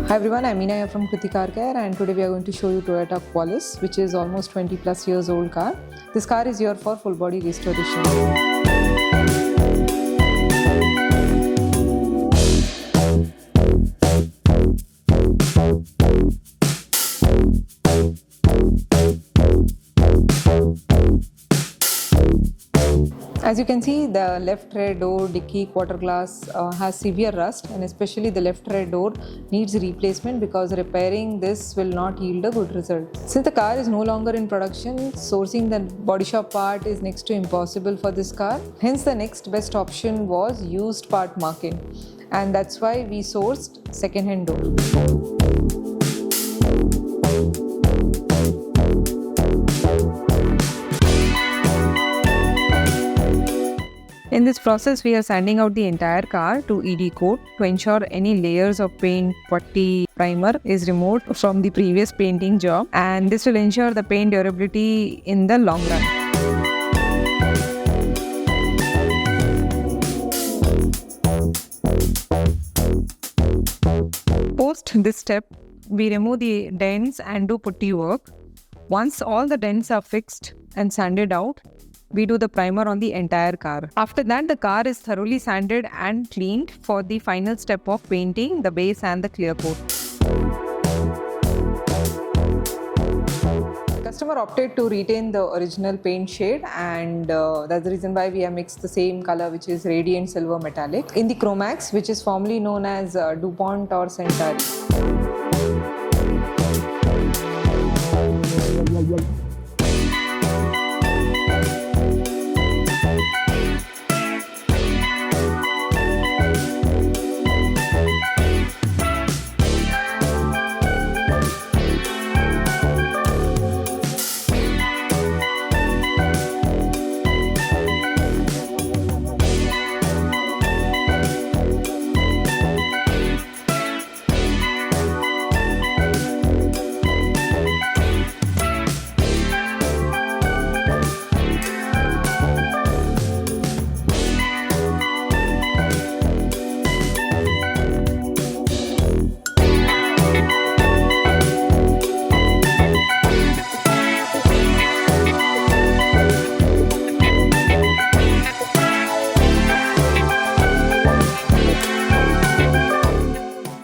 Hi everyone, I'm Meena here from Krithi Car Care, and today we are going to show you Toyota Qualis, which is almost 20 plus years old car. This car is here for full body restoration. As you can see, the left rear door, dicky, quarter glass has severe rust, and especially the left rear door needs replacement because repairing this will not yield a good result. Since the car is no longer in production, sourcing the body shop part is next to impossible for this car. Hence the next best option was used part marking, and that's why we sourced second-hand door. In this process, we are sanding out the entire car to ED coat to ensure any layers of paint, putty, primer is removed from the previous painting job, and this will ensure the paint durability in the long run. Post this step, we remove the dents and do putty work. Once all the dents are fixed and sanded out, we do the primer on the entire car. After that, the car is thoroughly sanded and cleaned for the final step of painting the base and the clear coat. The customer opted to retain the original paint shade, and that's the reason why we have mixed the same color, which is radiant silver metallic, in the Chromax, which is formerly known as DuPont or Centauri.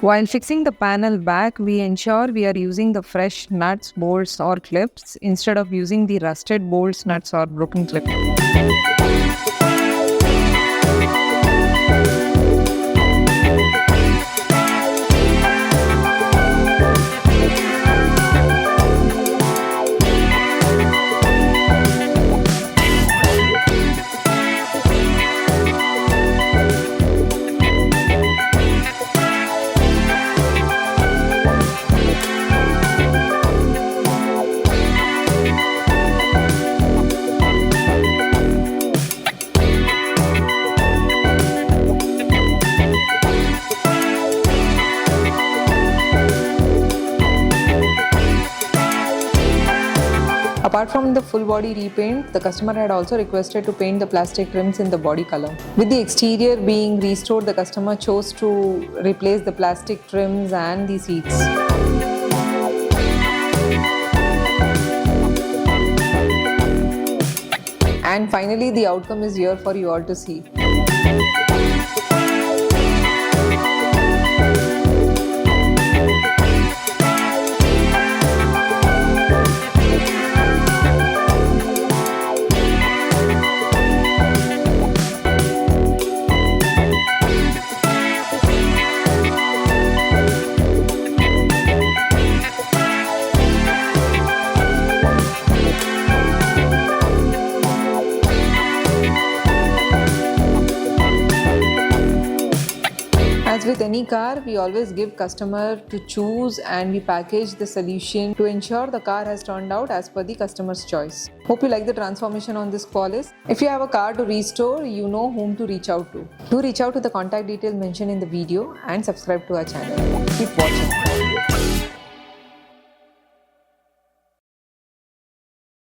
While fixing the panel back, we ensure we are using the fresh nuts, bolts or clips instead of using the rusted bolts, nuts or broken clip. Apart from the full body repaint, the customer had also requested to paint the plastic trims in the body color. With the exterior being restored, the customer chose to replace the plastic trims and the seats. And finally, the outcome is here for you all to see. As with any car, we always give customer to choose, and we package the solution to ensure the car has turned out as per the customer's choice. Hope you like the transformation on this Qualis. If you have a car to restore, you know whom to reach out to. Do reach out to the contact details mentioned in the video and subscribe to our channel. Keep watching.